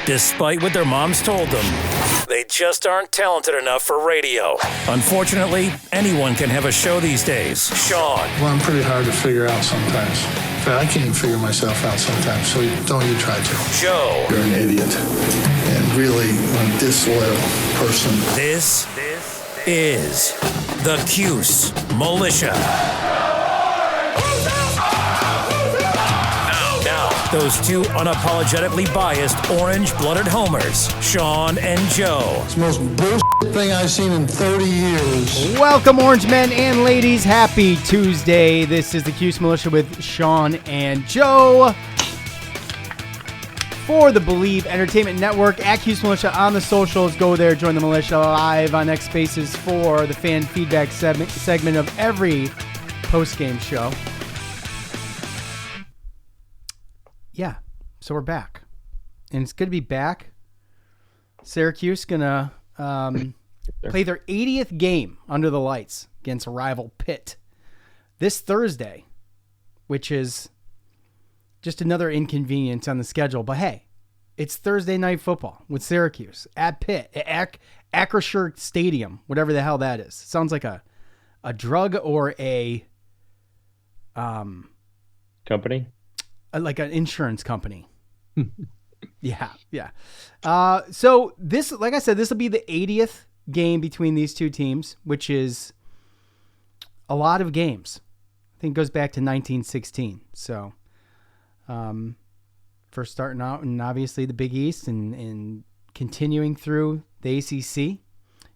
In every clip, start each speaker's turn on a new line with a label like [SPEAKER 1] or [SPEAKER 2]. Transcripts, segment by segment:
[SPEAKER 1] despite what their moms told them. They just aren't talented enough for radio. Unfortunately, anyone can have a show these days. Sean.
[SPEAKER 2] Well, I'm pretty hard to figure out sometimes. In fact, I can't even figure myself out sometimes, so don't you try to.
[SPEAKER 1] Joe.
[SPEAKER 2] You're an idiot and really a disloyal person.
[SPEAKER 1] This is the Cuse Militia. Now, those two unapologetically biased orange-blooded homers, Sean and Joe.
[SPEAKER 2] It's the most bullshit thing I've seen in 30 years.
[SPEAKER 3] Welcome, orange men and ladies. Happy Tuesday. This is the Cuse Militia with Sean and Joe. For the Believe Entertainment Network, at Cuse Militia on the socials. Go there, join the militia live on X Spaces for the fan feedback segment of every post-game show. Yeah, so we're back. And it's good to be back. Syracuse going to play their 80th game under the lights against rival Pitt this Thursday, which is just another inconvenience on the schedule. But hey, it's Thursday night football with Syracuse at Pitt, at Acrisure Stadium, whatever the hell that is. Sounds like a drug or a
[SPEAKER 4] company,
[SPEAKER 3] like an insurance company. Yeah. So this, like I said, this will be the 80th game between these two teams, which is a lot of games. I think it goes back to 1916. So. First starting out in obviously the Big East and continuing through the ACC.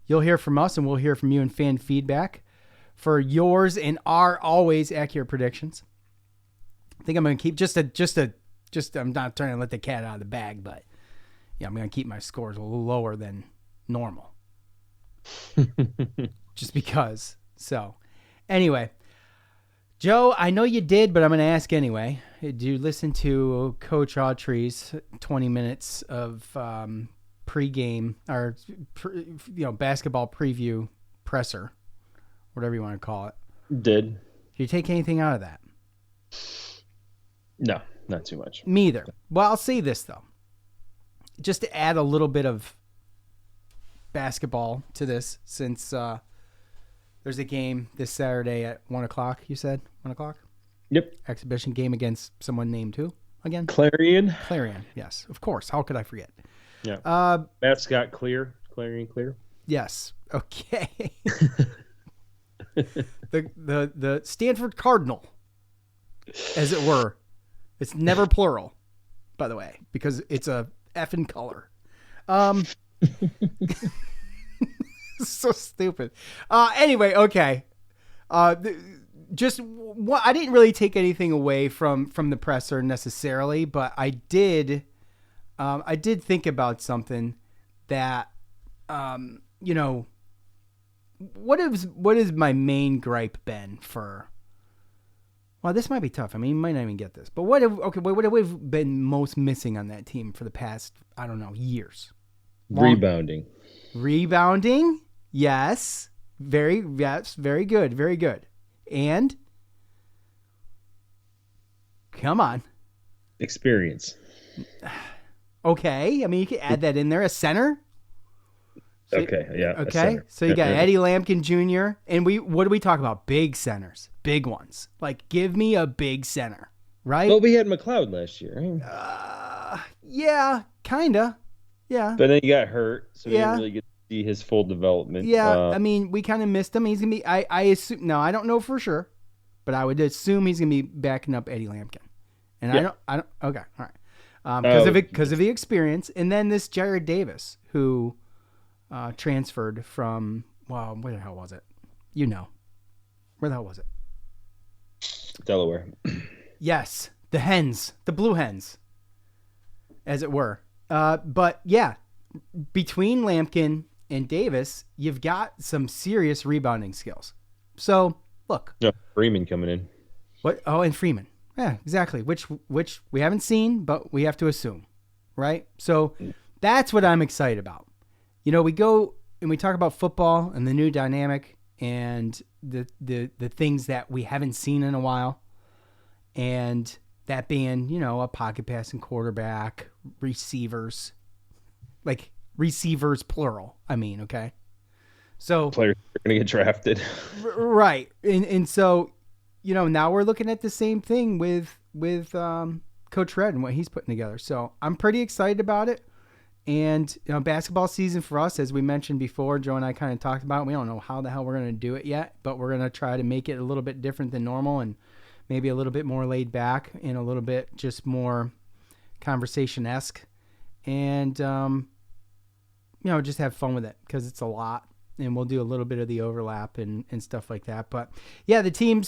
[SPEAKER 3] You'll hear from us and we'll hear from you in fan feedback for yours and our always accurate predictions. I think I'm going to keep I'm not trying to let the cat out of the bag, but yeah, I'm going to keep my scores a little lower than normal. Just because. So anyway, Joe, I know you did, but I'm going to ask anyway. Did you listen to Coach Autry's 20 minutes of pregame or basketball preview presser, whatever you want to call it?
[SPEAKER 4] Did
[SPEAKER 3] you take anything out of that?
[SPEAKER 4] No, not too much.
[SPEAKER 3] Me either. Well, I'll say this though, just to add a little bit of basketball to this, since there's a game this Saturday at 1 o'clock, you said? 1 o'clock?
[SPEAKER 4] Yep.
[SPEAKER 3] Exhibition game against someone named who again?
[SPEAKER 4] Clarion,
[SPEAKER 3] yes. Of course. How could I forget?
[SPEAKER 4] Yeah. Mascot Clarion Clear.
[SPEAKER 3] Yes. Okay. the Stanford Cardinal, as it were. It's never plural, by the way, because it's a effing color. So stupid. Anyway, okay. I didn't really take anything away from the presser necessarily, but I did think about something that, what is my main gripe been for? Well, this might be tough. I mean, you might not even get this, but what have we been most missing on that team for the past, I don't know, years?
[SPEAKER 4] Rebounding.
[SPEAKER 3] Yes. Very good. And come on.
[SPEAKER 4] Experience.
[SPEAKER 3] Okay. I mean, you could add that in there. A center.
[SPEAKER 4] Okay. Yeah.
[SPEAKER 3] Okay. So you got Eddie Lampkin Jr. And what do we talk about? Big centers. Big ones. Like, give me a big center. Right?
[SPEAKER 4] Well, we had McLeod last year.
[SPEAKER 3] Yeah. Kinda. Yeah.
[SPEAKER 4] But then he got hurt. So we didn't really get to see his full development.
[SPEAKER 3] Yeah. I mean, we kind of missed him. He's going to be, I assume, no, I don't know for sure, but I would assume he's going to be backing up Eddie Lampkin. And I don't, okay. All right. Because of the experience. And then this Jared Davis, who transferred from, well, where the hell was it? Where the hell was it?
[SPEAKER 4] Delaware.
[SPEAKER 3] Yes. The Blue Hens, as it were. But yeah, between Lampkin and Davis, you've got some serious rebounding skills. So look,
[SPEAKER 4] Freeman coming in.
[SPEAKER 3] What? Oh, and Freeman. Yeah, exactly. Which we haven't seen, but we have to assume, right? So that's what I'm excited about. We go and we talk about football and the new dynamic and the things that we haven't seen in a while, and that being, a pocket passing quarterback, receivers, like receivers plural. I mean, okay. So
[SPEAKER 4] players are going to get drafted.
[SPEAKER 3] Right. And so, now we're looking at the same thing with Coach Red and what he's putting together. So I'm pretty excited about it. And, basketball season for us, as we mentioned before, Joe and I kind of talked about, we don't know how the hell we're going to do it yet, but we're going to try to make it a little bit different than normal and maybe a little bit more laid back and a little bit just more conversation-esque. And, just have fun with it because it's a lot. And we'll do a little bit of the overlap and stuff like that. But yeah, the team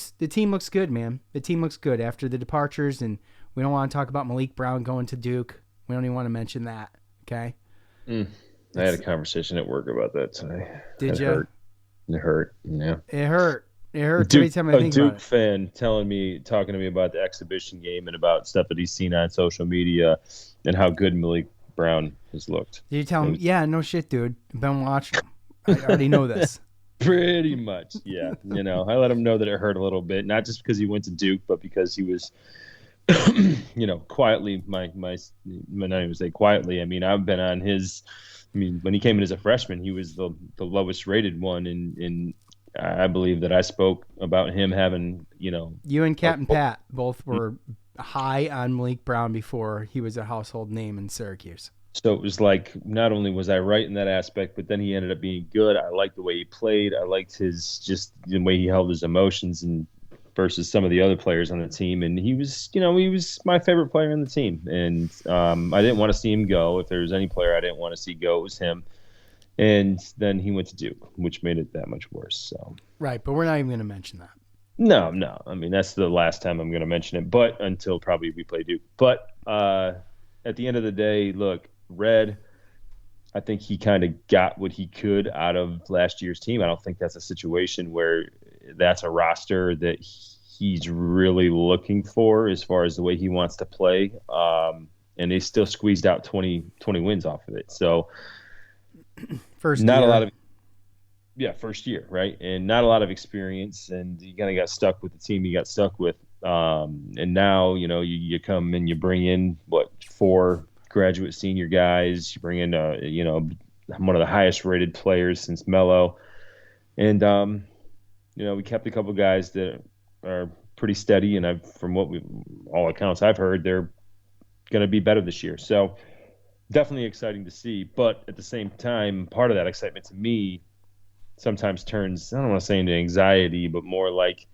[SPEAKER 3] looks good, man. The team looks good after the departures, and we don't want to talk about Malik Brown going to Duke. We don't even want to mention that. Okay.
[SPEAKER 4] I had a conversation at work about that today.
[SPEAKER 3] Did you?
[SPEAKER 4] It hurt. Yeah.
[SPEAKER 3] It hurt. It hurts every time I think about it.
[SPEAKER 4] A Duke fan talking to me about the exhibition game and about stuff that he's seen on social media and how good Malik Brown has looked.
[SPEAKER 3] Did you tell him? Yeah, no shit, dude. I've been watching him. I already know this.
[SPEAKER 4] Pretty much, yeah. I let him know that it hurt a little bit, not just because he went to Duke, but because he was, quietly. Not even say quietly. I mean, I've been on his. I mean, when he came in as a freshman, he was the lowest rated one, and I believe that I spoke about him having,
[SPEAKER 3] You and Captain Pat both were high on Malik Brown before he was a household name in Syracuse.
[SPEAKER 4] So it was like, not only was I right in that aspect, but then he ended up being good. I liked the way he played. I liked just the way he held his emotions and versus some of the other players on the team. And he was my favorite player on the team. And I didn't want to see him go. If there was any player I didn't want to see go, it was him. And then he went to Duke, which made it that much worse. So
[SPEAKER 3] right, but we're not even going to mention that.
[SPEAKER 4] No. I mean, that's the last time I'm going to mention it, but until probably we play Duke. But at the end of the day, look, Red, I think he kind of got what he could out of last year's team. I don't think that's a situation where that's a roster that he's really looking for as far as the way he wants to play. And they still squeezed out 20 wins off of it. So first year, right? And not a lot of experience, and you kind of got stuck with the team you got stuck with. And now, you come and you bring in 4 graduate senior guys. You bring in, one of the highest rated players since Melo. And, we kept a couple guys that are pretty steady. And from all accounts I've heard, they're going to be better this year. So definitely exciting to see. But at the same time, part of that excitement to me sometimes turns, I don't want to say into anxiety, but more like,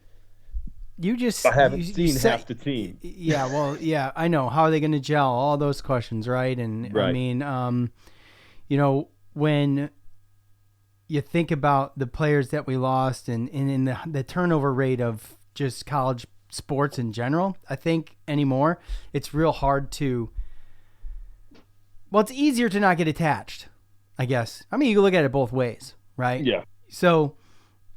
[SPEAKER 4] I haven't seen half the team.
[SPEAKER 3] Yeah, well, yeah, I know. How are they going to gel? All those questions, right? And right. I mean, when you think about the players that we lost and in the turnover rate of just college sports in general, I think anymore, it's real hard to. Well, it's easier to not get attached, I guess. I mean, you can look at it both ways, right?
[SPEAKER 4] Yeah.
[SPEAKER 3] So,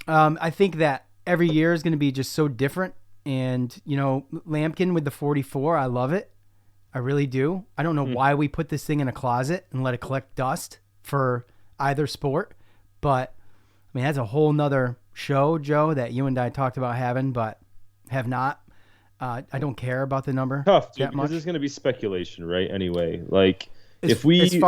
[SPEAKER 3] I think that every year is going to be just so different. And, Lampkin with the 44, I love it. I really do. I don't know why we put this thing in a closet and let it collect dust for either sport. But, I mean, that's a whole nother show, Joe, that you and I talked about having, but have not. I don't care about the number.
[SPEAKER 4] Tough, dude, because there's going to be speculation, right? Anyway, like, if we were to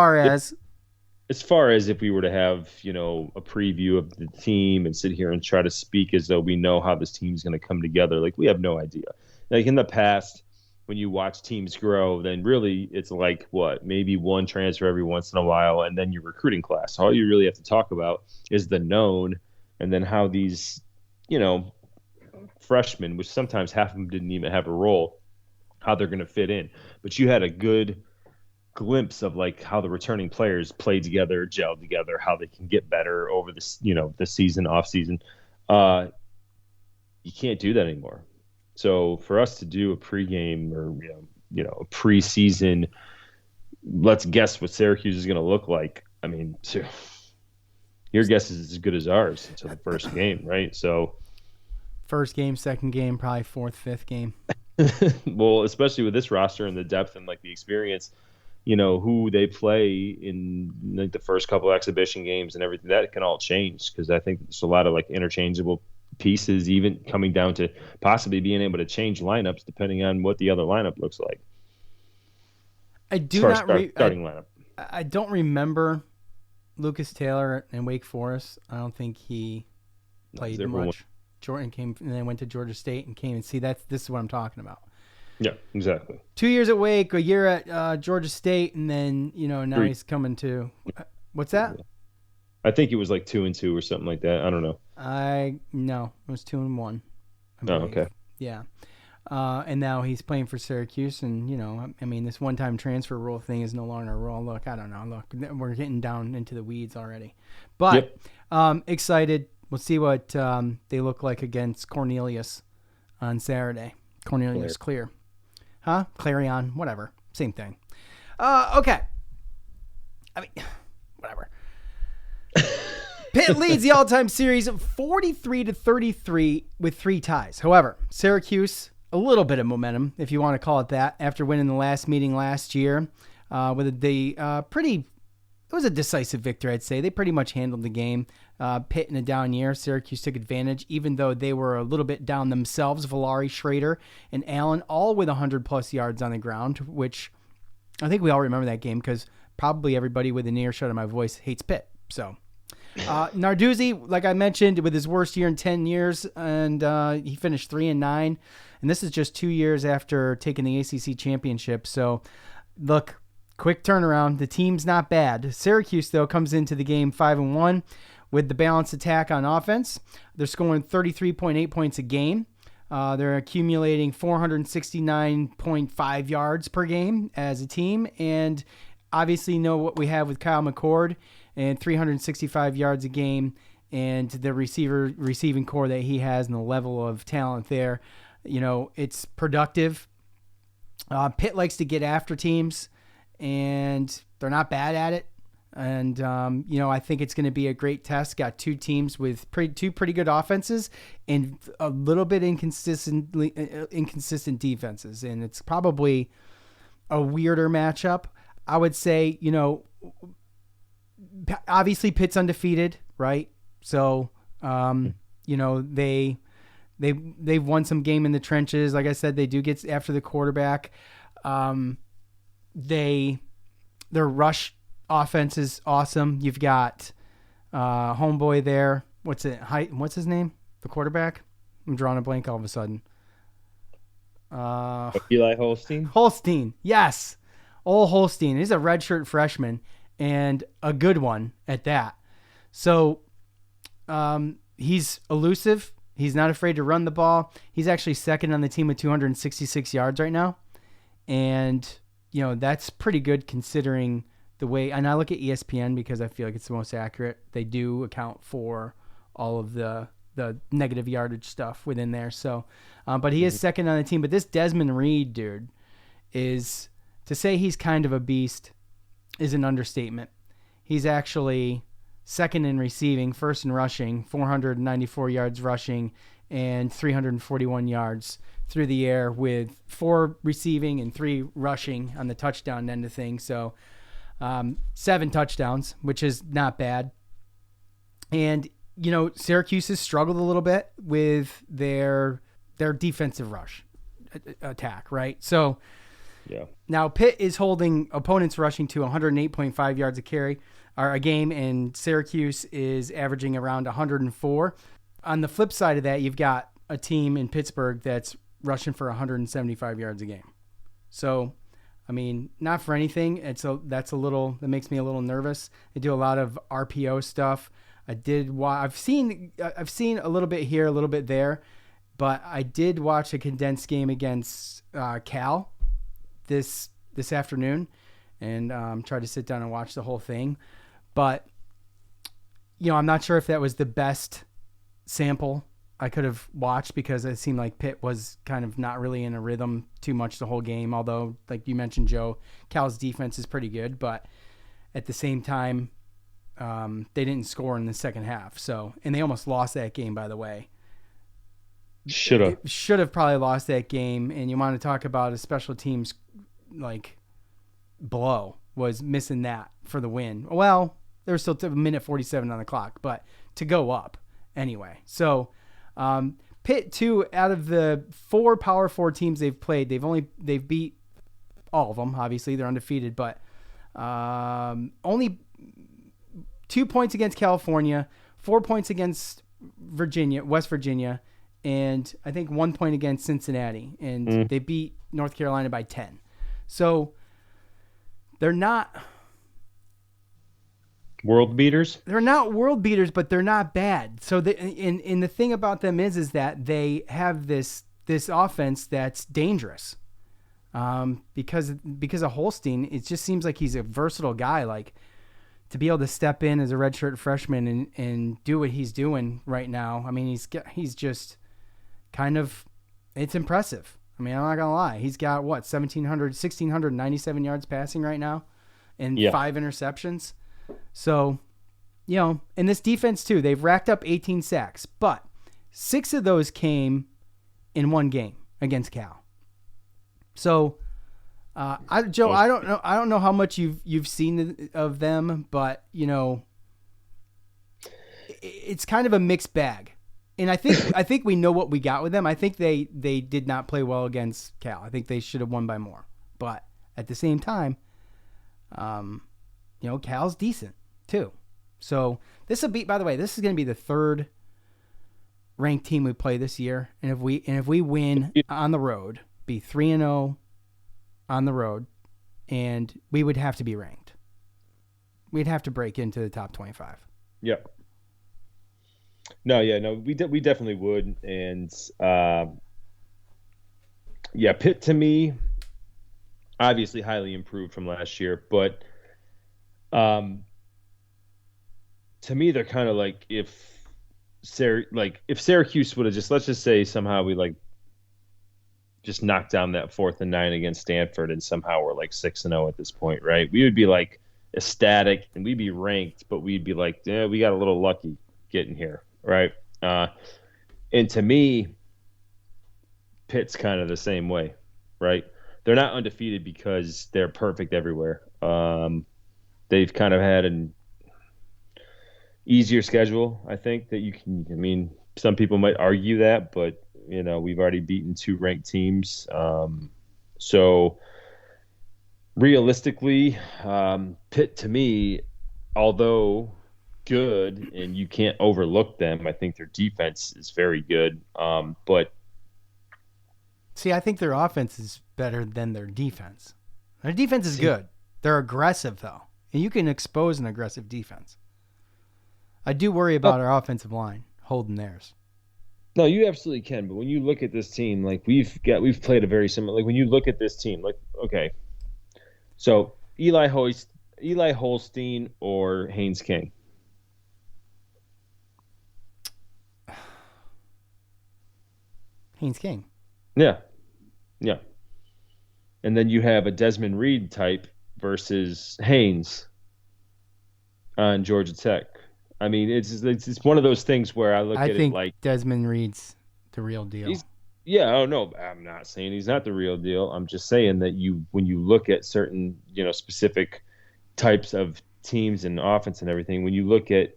[SPEAKER 4] have, a preview of the team and sit here and try to speak as though we know how this team's going to come together, like, we have no idea. Like in the past, when you watch teams grow, then really it's like maybe one transfer every once in a while, and then your recruiting class. All you really have to talk about is the known, and then how these, freshmen, which sometimes half of them didn't even have a role, how they're going to fit in. But you had a good glimpse of like how the returning players play together, gel together, how they can get better over this, the season, off season. You can't do that anymore. So for us to do a pregame or a preseason, let's guess what Syracuse is going to look like. I mean, your guess is as good as ours until the first game, right? So
[SPEAKER 3] first game, second game, probably fourth, fifth game.
[SPEAKER 4] Well, especially with this roster and the depth and like the experience. Who they play in like the first couple exhibition games and everything, that can all change because I think there's a lot of like interchangeable pieces, even coming down to possibly being able to change lineups depending on what the other lineup looks like.
[SPEAKER 3] I do not
[SPEAKER 4] starting lineup.
[SPEAKER 3] I don't remember Lucas Taylor in Wake Forest. I don't think he played much. Jordan came and then went to Georgia State and came and see this is what I'm talking about.
[SPEAKER 4] Yeah, exactly.
[SPEAKER 3] 2 years at Wake, a year at Georgia State, and then now he's coming to. What's that?
[SPEAKER 4] I think it was like 2-2 or something like that. I don't know.
[SPEAKER 3] No, it was 2-1.
[SPEAKER 4] Oh, okay.
[SPEAKER 3] Yeah. And now he's playing for Syracuse, and this one-time transfer rule thing is no longer a rule. Look, I don't know. Look, we're getting down into the weeds already, but excited. We'll see what they look like against Cornelius on Saturday. Cornelius Clear, huh? Clarion, whatever, same thing. Okay. I mean, whatever. Pitt leads the all-time series 43-33 with 3 ties. However, Syracuse, a little bit of momentum, if you want to call it that, after winning the last meeting last year it was a decisive victory, I'd say. They pretty much handled the game. Pitt in a down year. Syracuse took advantage, even though they were a little bit down themselves. Valari, Schrader, and Allen, all with 100-plus yards on the ground, which I think we all remember that game because probably everybody with an earshot of my voice hates Pitt. So Narduzzi, like I mentioned, with his worst year in 10 years, and he finished 3-9. And this is just 2 years after taking the ACC championship. So, look, quick turnaround. The team's not bad. Syracuse, though, comes into the game 5-1 with the balanced attack on offense. They're scoring 33.8 points a game. They're accumulating 469.5 yards per game as a team. And obviously know what we have with Kyle McCord and 365 yards a game and the receiving core that he has and the level of talent there. It's productive. Pitt likes to get after teams, and they're not bad at it. And, I think it's going to be a great test. Got 2 teams with two pretty good offenses and a little bit inconsistent defenses. And it's probably a weirder matchup. I would say, obviously Pitt's undefeated, right? So, they've won some game in the trenches. Like I said, they do get after the quarterback. Their rush offense is awesome. You've got homeboy there. What's his name? The quarterback? I'm drawing a blank all of a sudden.
[SPEAKER 4] Eli Holstein?
[SPEAKER 3] Holstein, yes. Old Holstein. He's a redshirt freshman and a good one at that. So he's elusive. He's not afraid to run the ball. He's actually second on the team with 266 yards right now. And, that's pretty good considering the way, and I look at ESPN because I feel like it's the most accurate. They do account for all of the negative yardage stuff within there. So, but he is second on the team. But this Desmond Reed dude is, to say he's kind of a beast is an understatement. He's actually second in receiving, first in rushing, 494 yards rushing, and 341 yards through the air with 4 receiving and 3 rushing on the touchdown end of things. So 7 touchdowns, which is not bad. And, Syracuse has struggled a little bit with their defensive rush attack, right? So
[SPEAKER 4] yeah.
[SPEAKER 3] Now Pitt is holding opponents rushing to 108.5 yards a carry or a game, and Syracuse is averaging around 104. On the flip side of that, you've got a team in Pittsburgh that's rushing for 175 yards a game. So, not for anything. That makes me a little nervous. They do a lot of RPO stuff. I've seen a little bit here, a little bit there, but I did watch a condensed game against Cal this afternoon, and tried to sit down and watch the whole thing. But I'm not sure if that was the best sample I could have watched because it seemed like Pitt was kind of not really in a rhythm too much the whole game. Although, like you mentioned, Joe, Cal's defense is pretty good, but at the same time, they didn't score in the second half. So, and they almost lost that game, by the way. Should have probably lost that game. And you want to talk about a special teams blow was missing that for the win. Well, there was still a minute 47 on the clock, but to go up anyway. So Pitt, too, out of the 4 Power 4 teams they've played, they've beat all of them. Obviously, they're undefeated, but Only 2 points against California, 4 points against West Virginia, and I think 1 point against Cincinnati. And they beat North Carolina by 10. So they're not
[SPEAKER 4] world beaters.
[SPEAKER 3] They're not world beaters, but they're not bad. So the thing about them is that they have this offense that's dangerous. Because of Holstein, it just seems like he's a versatile guy. Like, to be able to step in as a redshirt freshman and do what he's doing right now. I mean, he's just kind of, it's impressive. I mean, I'm not gonna lie. He's got 1,697 yards passing right now, and 5 interceptions. So, and this defense too, they've racked up 18 sacks, but 6 of those came in one game against Cal. So, Joe, I don't know how much you've seen of them, but it's kind of a mixed bag. And I think we know what we got with them. I think they did not play well against Cal. I think they should have won by more. But at the same time, Cal's decent too. So this will be, by the way, this is going to be the 3rd ranked team we play this year. And if we win on the road, be 3-0 on the road, and we would have to be ranked. We'd have to break into the top 25.
[SPEAKER 4] Yep. No, we definitely would. And Pitt to me, obviously highly improved from last year, but to me they're kind of like if Syracuse would have let's just say somehow we just knocked down that 4th and 9 against Stanford, and somehow we're 6-0 at this point, right? We would be ecstatic and we'd be ranked, but we'd be we got a little lucky getting here, right? And to me, Pitt's kind of the same way, right? They're not undefeated because they're perfect everywhere. They've kind of had an easier schedule, I think, that you can. I mean, some people might argue that, but we've already beaten 2 ranked teams. So realistically, Pitt to me, although good and you can't overlook them, I think their defense is very good. But
[SPEAKER 3] see, I think their offense is better than their defense. Their defense is good. They're aggressive though, and you can expose an aggressive defense. I do worry about our offensive line holding theirs.
[SPEAKER 4] No, you absolutely can. But when you look at this team, we've played a very similar. When you look at this team, okay, so Eli Holstein or Haynes King.
[SPEAKER 3] Haynes King.
[SPEAKER 4] Yeah. And then you have a Desmond Reed type versus Haynes on Georgia Tech. I mean, it's one of those things where I think
[SPEAKER 3] Desmond Reed's the real deal.
[SPEAKER 4] I'm not saying he's not the real deal. I'm just saying that when you look at certain, specific types of teams and offense and everything, when you look at,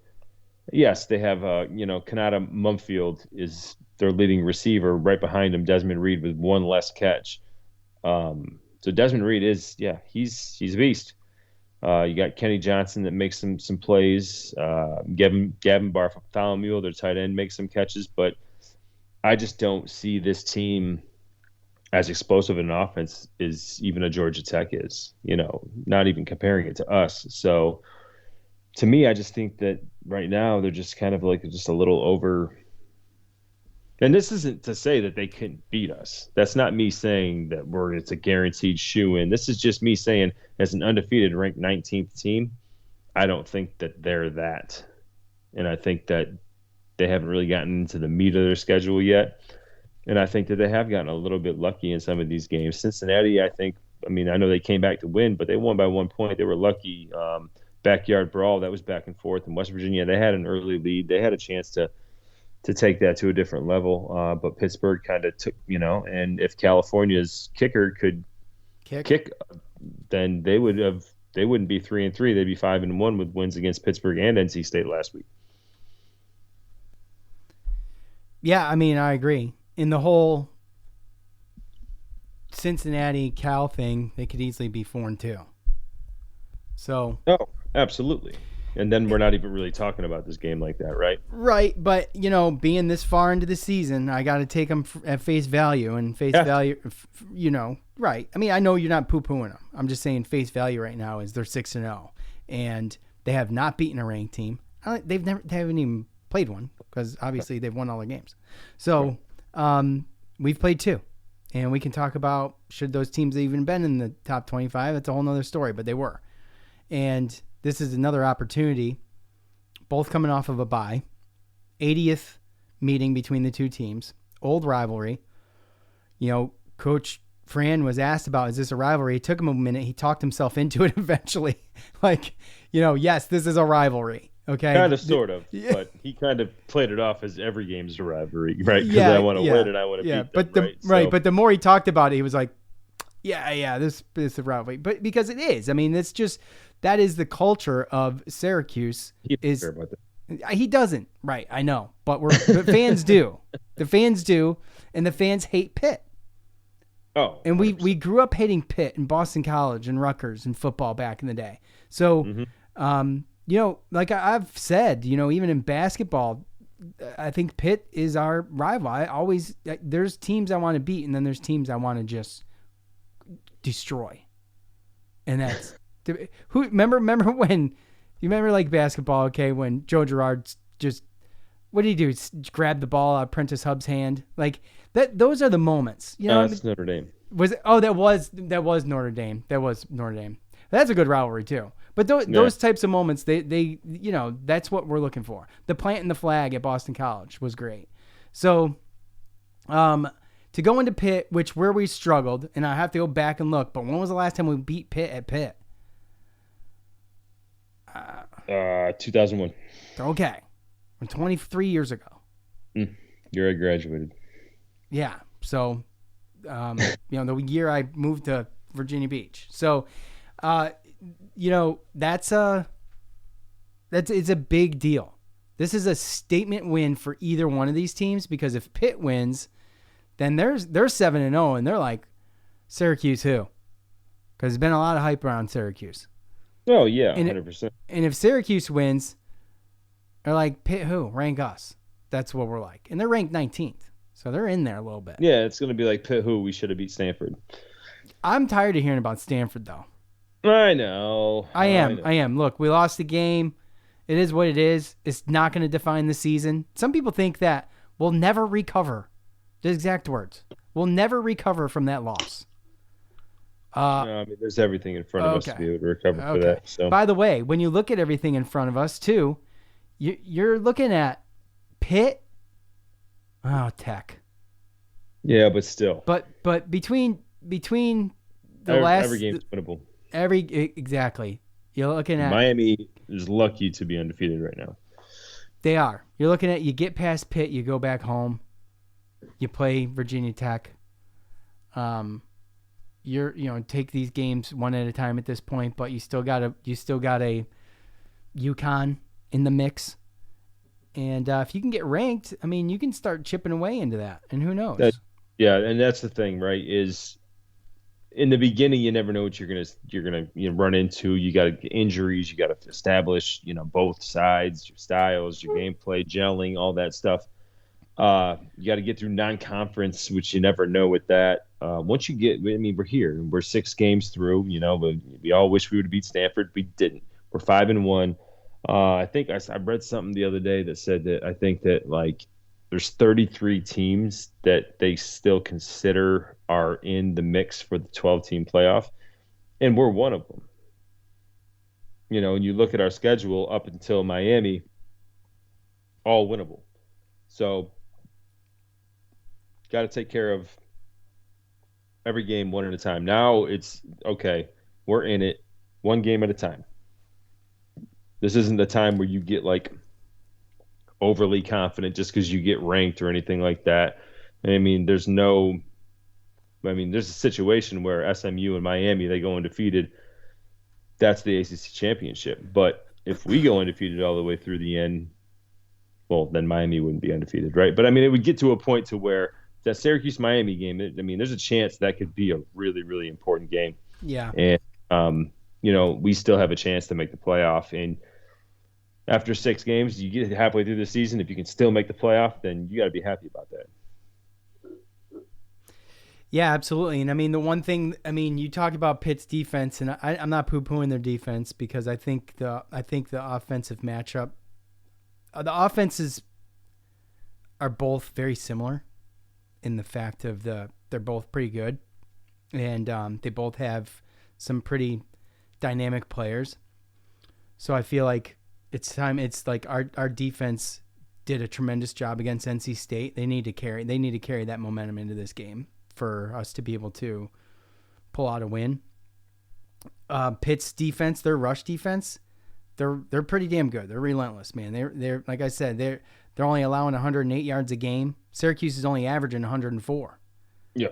[SPEAKER 4] yes, they have, Kanata Mumfield is their leading receiver. Right behind him, Desmond Reed with 1 less catch. So Desmond Reed is, he's a beast. You got Kenny Johnson that makes some plays. Gavin Bartholomew, their tight end, makes some catches. But I just don't see this team as explosive an offense as even a Georgia Tech is. Not even comparing it to us. So to me, I just think that right now they're just kind of just a little over. And this isn't to say that they couldn't beat us. That's not me saying that it's a guaranteed shoe-in. This is just me saying, as an undefeated ranked 19th team, I don't think that they're that. And I think that they haven't really gotten into the meat of their schedule yet. And I think that they have gotten a little bit lucky in some of these games. Cincinnati, I know they came back to win, but they won by 1 point. They were lucky. Backyard brawl, that was back and forth. In West Virginia, they had an early lead. They had a chance to take that to a different level. But Pittsburgh kind of took, and if California's kicker could kick, then they wouldn't be 3-3. They'd be 5-1 with wins against Pittsburgh and NC State last week.
[SPEAKER 3] Yeah, I agree. In the whole Cincinnati Cal thing, they could easily be 4-2. So.
[SPEAKER 4] Oh, absolutely. And then we're not even really talking about this game like that, right?
[SPEAKER 3] Right, but being this far into the season, I got to take them at face value and face value. Right? I mean, I know you're not poo-pooing them. I'm just saying face value right now is they're 6-0, and they have not beaten a ranked team. They haven't even played one because obviously they've won all their games. So we've played 2, and we can talk about should those teams have even been in the top 25. That's a whole nother story, but they were, and. This is another opportunity, both coming off of a bye, 80th meeting between the two teams, old rivalry. Coach Fran was asked about, is this a rivalry? It took him a minute. He talked himself into it eventually. Yes, this is a rivalry. Okay.
[SPEAKER 4] Kind of, sort of, but he kind of played it off as every game's a rivalry, right? Because I want to win and I want to beat them,
[SPEAKER 3] but the more he talked about it, he was like, this is a rivalry. But because it is. I mean, it's just... That is the culture of Syracuse.
[SPEAKER 4] He doesn't care about that.
[SPEAKER 3] He doesn't, right? I know, but the fans do. The fans do, and the fans hate Pitt.
[SPEAKER 4] Oh,
[SPEAKER 3] and we grew up hating Pitt and Boston College and Rutgers and football back in the day. So, like I've said, even in basketball, I think Pitt is our rival. There's teams I want to beat, and then there's teams I want to just destroy, and that's. Remember when you remember like basketball, okay, when Joe Girard just what did he do? Grab the ball out of Prentice Hubb's hand? Like that those are the moments.
[SPEAKER 4] That's Notre Dame.
[SPEAKER 3] That was Notre Dame. That was Notre Dame. That's a good rivalry too. But those types of moments, they that's what we're looking for. The planting the flag at Boston College was great. So to go into Pitt, where we struggled, and I have to go back and look, but when was the last time we beat Pitt at Pitt?
[SPEAKER 4] 2001.
[SPEAKER 3] Okay. 23 years ago.
[SPEAKER 4] Year I graduated.
[SPEAKER 3] Yeah. So, the year I moved to Virginia Beach. So, it's a big deal. This is a statement win for either one of these teams because if Pitt wins, then they're 7-0 and they're like, Syracuse who? Because there's been a lot of hype around Syracuse.
[SPEAKER 4] Oh, yeah, 100%.
[SPEAKER 3] And if Syracuse wins, they're like, Pitt who? Rank us. That's what we're like. And they're ranked 19th. So they're in there a little bit.
[SPEAKER 4] Yeah, it's going to be like Pitt who? We should have beat Stanford.
[SPEAKER 3] I'm tired of hearing about Stanford, though.
[SPEAKER 4] I know.
[SPEAKER 3] I am. Look, we lost the game. It is what it is. It's not going to define the season. Some people think that we'll never recover. The exact words. We'll never recover from that loss.
[SPEAKER 4] There's everything in front of us to be able to recover for that. So.
[SPEAKER 3] By the way, when you look at everything in front of us, too, you're looking at Pitt. Oh, Tech.
[SPEAKER 4] Yeah, but still.
[SPEAKER 3] But between
[SPEAKER 4] every game's winnable.
[SPEAKER 3] Exactly. You're looking at
[SPEAKER 4] Miami is lucky to be undefeated right now.
[SPEAKER 3] They are. You're looking at you get past Pitt, you go back home, you play Virginia Tech. Take these games one at a time at this point, but you still got a UConn in the mix. And if you can get ranked, I mean, you can start chipping away into that, and who knows?
[SPEAKER 4] And that's the thing, right? Is in the beginning, you never know what you're gonna run into. You got to get injuries. You got to establish, both sides, your styles, your gameplay, gelling, all that stuff. You got to get through non-conference, which you never know with that. Once you get, we're here. We're 6 games through. But we all wish we would have beat Stanford. We didn't. We're 5-1. I think I read something the other day that said that I think that like there's 33 teams that they still consider are in the mix for the 12-team playoff, and we're one of them. And you look at our schedule up until Miami, all winnable. So got to take care of every game one at a time. Now it's okay. We're in it one game at a time. This isn't the time where you get like overly confident just because you get ranked or anything like that. There's a situation where SMU and Miami, they go undefeated. That's the ACC championship. But if we go undefeated all the way through the end, well, then Miami wouldn't be undefeated, right? But it would get to a point to where that Syracuse-Miami game, there's a chance that could be a really, really important game.
[SPEAKER 3] Yeah.
[SPEAKER 4] And we still have a chance to make the playoff. And after 6 games, you get halfway through the season, if you can still make the playoff, then you got to be happy about that.
[SPEAKER 3] Yeah, absolutely. And I mean, the one thing, you talk about Pitt's defense, and I'm not poo-pooing their defense because I think the offensive matchup, the offenses are both very similar in the fact of they're both pretty good, and they both have some pretty dynamic players. So I feel like it's like our defense did a tremendous job against NC State. They need to carry that momentum into this game for us to be able to pull out a win. Pitt's defense, their rush defense, they're pretty damn good. They're relentless, man. They're like I said, they're only allowing 108 yards a game. Syracuse is only averaging 104.
[SPEAKER 4] Yeah.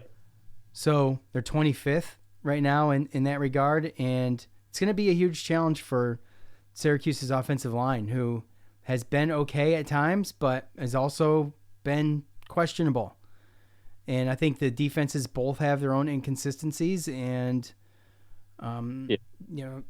[SPEAKER 3] So they're 25th right now in that regard, and it's going to be a huge challenge for Syracuse's offensive line, who has been okay at times, but has also been questionable. And I think the defenses both have their own inconsistencies, and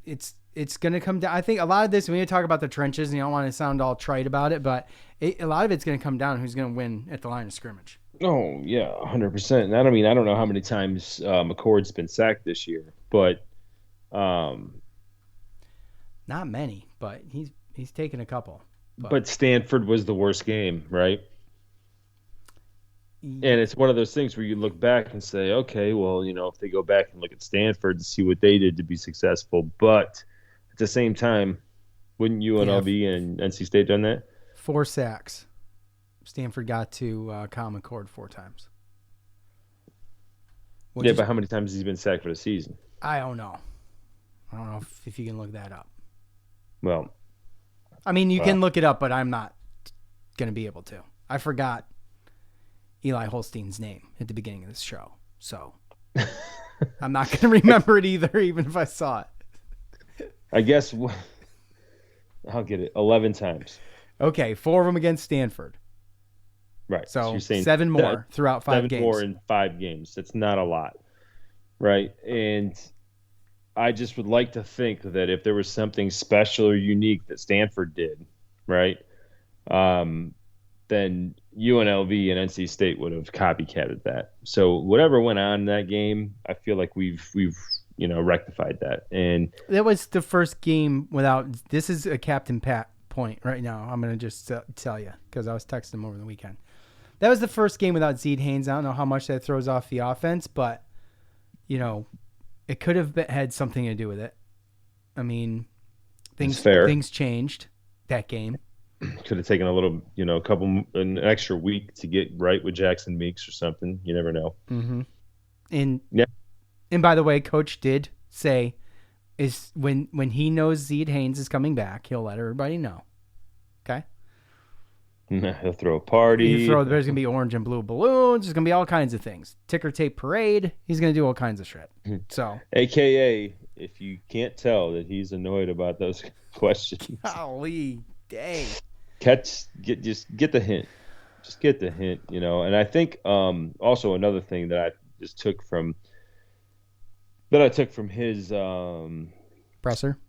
[SPEAKER 3] it's going to come down. I think a lot of this, when you talk about the trenches, and you don't want to sound all trite about it, but a lot of it's going to come down who's going to win at the line of scrimmage.
[SPEAKER 4] Oh yeah, 100%. And I don't know how many times McCord's been sacked this year, but
[SPEAKER 3] not many, but he's taken a couple.
[SPEAKER 4] But Stanford was the worst game, right? And it's one of those things where you look back and say, okay, well, if they go back and look at Stanford and see what they did to be successful, but at the same time, wouldn't UNLV and NC State done that?
[SPEAKER 3] 4 sacks. Stanford got to Kyle McCord 4 times.
[SPEAKER 4] But how many times has he been sacked for the season?
[SPEAKER 3] I don't know. I don't know if you can look that up.
[SPEAKER 4] Well,
[SPEAKER 3] you can look it up, but I'm not going to be able to. I forgot Eli Holstein's name at the beginning of this show, so I'm not going to remember it either, even if I saw it.
[SPEAKER 4] I guess I'll get it 11 times.
[SPEAKER 3] Okay, 4 of them against Stanford.
[SPEAKER 4] Right.
[SPEAKER 3] So
[SPEAKER 4] you're saying
[SPEAKER 3] 7 more throughout 5 games.
[SPEAKER 4] 7 more in 5 games. That's not a lot, right? And I just would like to think that if there was something special or unique that Stanford did, right, then UNLV and NC State would have copycatted that. So whatever went on in that game, I feel like we've rectified that. And
[SPEAKER 3] that was the first game without. This is a Captain Pat point right now. I'm gonna just tell you because I was texting him over the weekend. That was the first game without Zede Haynes. I don't know how much that throws off the offense, but it could have had something to do with it. Things changed that game.
[SPEAKER 4] Could have taken a little, an extra week to get right with Jackson Meeks or something. You never know.
[SPEAKER 3] Mm-hmm. And by the way, Coach did say is when he knows Zede Haynes is coming back, he'll let everybody know. Okay.
[SPEAKER 4] He'll throw a party.
[SPEAKER 3] There's going to be orange and blue balloons. There's going to be all kinds of things. Ticker tape parade. He's going to do all kinds of shit. So,
[SPEAKER 4] AKA, if you can't tell that he's annoyed about those questions.
[SPEAKER 3] Golly, dang.
[SPEAKER 4] Just get the hint. Just get the hint, And I think also another thing that I just took from his
[SPEAKER 3] presser.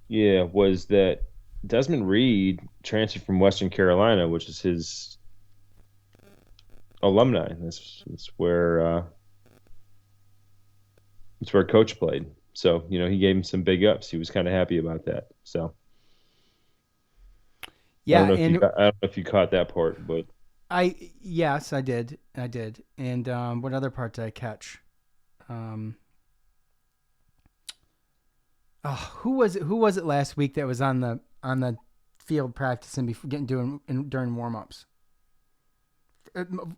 [SPEAKER 3] Yeah,
[SPEAKER 4] was that Desmond Reed transferred from Western Carolina, which is his alumni. That's where Coach played. So, he gave him some big ups. He was kind of happy about that. So,
[SPEAKER 3] yeah,
[SPEAKER 4] I don't know if you caught that part, but
[SPEAKER 3] yes, I did. And what other part did I catch? Who was it last week that was on the field practicing during warm-ups?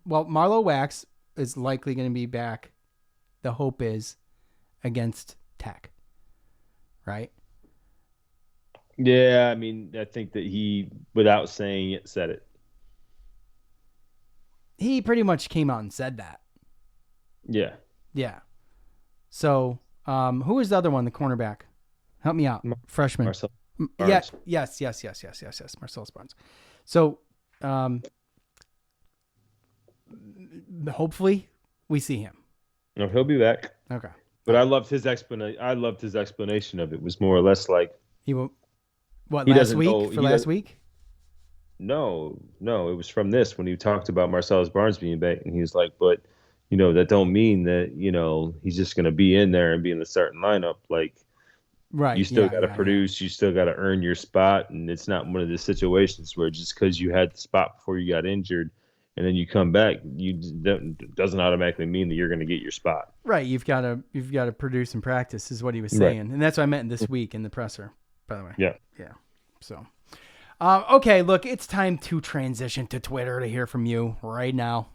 [SPEAKER 3] Well, Marlo Wax is likely going to be back. The hope is against Tech, right?
[SPEAKER 4] Yeah, I think that he, without saying it, said it.
[SPEAKER 3] He pretty much came out and said that.
[SPEAKER 4] Yeah.
[SPEAKER 3] Yeah. So, who was the other one, the cornerback? Help me out. Freshman.
[SPEAKER 4] Marcel.
[SPEAKER 3] Yeah. Yes. Marcellus Barnes. So, hopefully we see him.
[SPEAKER 4] No, he'll be back.
[SPEAKER 3] Okay.
[SPEAKER 4] But I loved his explanation. I loved his explanation of it. Was more or less like
[SPEAKER 3] he will. What
[SPEAKER 4] he
[SPEAKER 3] last
[SPEAKER 4] doesn't
[SPEAKER 3] week
[SPEAKER 4] know-
[SPEAKER 3] for
[SPEAKER 4] he
[SPEAKER 3] last
[SPEAKER 4] doesn't-
[SPEAKER 3] week?
[SPEAKER 4] no, it was from this when he talked about Marcellus Barnes being back, and he was like, but that don't mean that he's just going to be in there and be in the starting lineup. Like
[SPEAKER 3] Right.
[SPEAKER 4] you still
[SPEAKER 3] yeah,
[SPEAKER 4] got to
[SPEAKER 3] yeah,
[SPEAKER 4] produce, you still got to earn your spot, and it's not one of the situations where just because you had the spot before you got injured, and then you come back, doesn't automatically mean that you're going to get your spot.
[SPEAKER 3] Right. You've got to produce and practice is what he was saying, and that's what I meant this week in the presser. By the way.
[SPEAKER 4] Yeah.
[SPEAKER 3] Yeah. So. Okay, look, it's time to transition to Twitter to hear from you right now.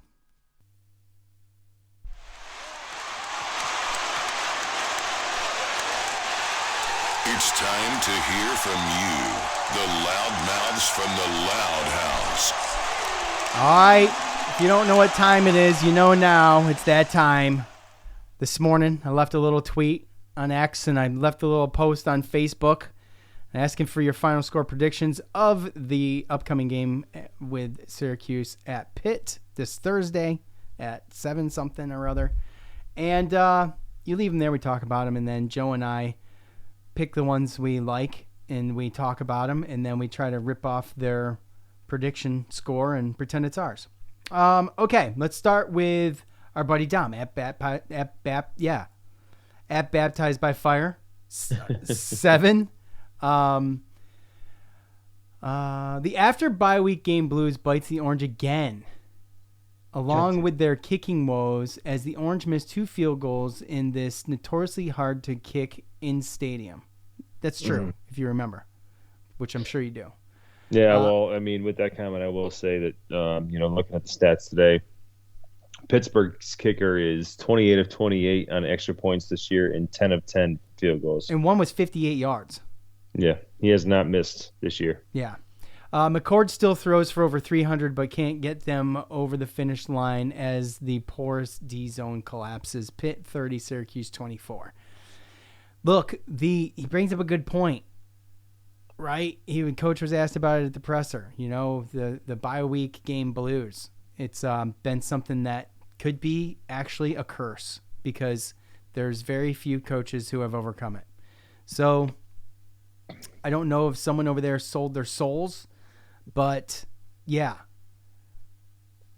[SPEAKER 5] It's time to hear from you, the loudmouths from the Loud House.
[SPEAKER 3] All right, if you don't know what time it is, you know now. It's that time. This morning, I left a little tweet on X, and I left a little post on Facebook asking for your final score predictions of the upcoming game with Syracuse at Pitt this Thursday at 7 something or other. And you leave them there, we talk about them, and then Joe and I pick the ones we like, and we talk about them, and then we try to rip off their prediction score and pretend it's ours. Okay, let's start with our buddy Dom at Baptized by Fire 7. The after bye week game blues bites the Orange again, along with their kicking woes, as the Orange missed 2 field goals in this notoriously hard to kick in stadium. That's true, if you remember, which I'm sure you do.
[SPEAKER 4] Yeah, well, I mean, with that comment, I will say that, looking at the stats today, Pittsburgh's kicker is 28 of 28 on extra points this year and 10 of 10 field goals.
[SPEAKER 3] And one was 58 yards.
[SPEAKER 4] Yeah, he has not missed this year.
[SPEAKER 3] Yeah. McCord still throws for over 300, but can't get them over the finish line as the porous D zone collapses. Pitt 30, Syracuse 24. Look, he brings up a good point, right? Coach was asked about it at the presser. The bye week game blues. It's been something that could be actually a curse because there's very few coaches who have overcome it. So I don't know if someone over there sold their souls, but yeah,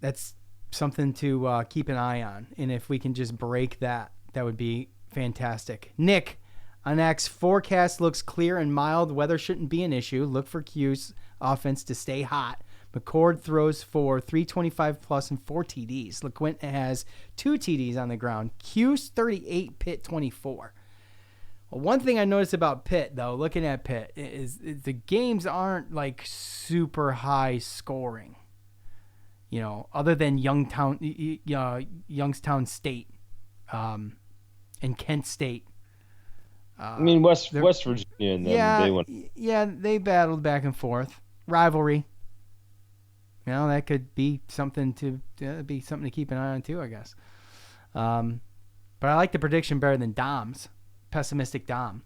[SPEAKER 3] that's something to keep an eye on. And if we can just break that, that would be fantastic. Nick on X, forecast looks clear and mild. Weather shouldn't be an issue. Look for Cuse offense to stay hot. McCord throws for 325 plus and 4 TDs. LeQuint has 2 TDs on the ground. Cuse 38, Pitt 24. Well, one thing I noticed about Pitt, though, looking at Pitt, is the games aren't like super high scoring. Other than Youngstown State and Kent State.
[SPEAKER 4] I mean, West Virginia and them, they went.
[SPEAKER 3] Yeah, they battled back and forth. Rivalry. That could be something to keep an eye on too, I guess. But I like the prediction better than Dom's. Pessimistic Dom.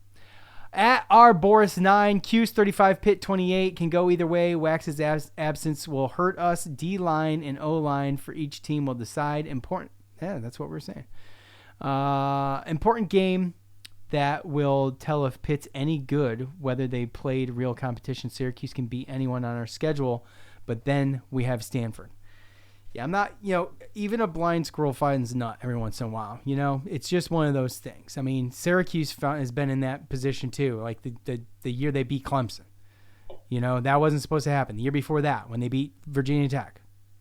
[SPEAKER 3] At our Boris 9, Cuse 35, Pitt 28. Can go either way. Wax's absence will hurt us. D-line and O-line for each team will decide. Important. Yeah, that's what we're saying. Important game that will tell if Pitt's any good, whether they played real competition. Syracuse can beat anyone on our schedule, but then we have Stanford. Yeah, I'm not, even a blind squirrel finds a nut every once in a while. It's just one of those things. I mean, Syracuse has been in that position too, like the year they beat Clemson. That wasn't supposed to happen. The year before that, when they beat Virginia Tech.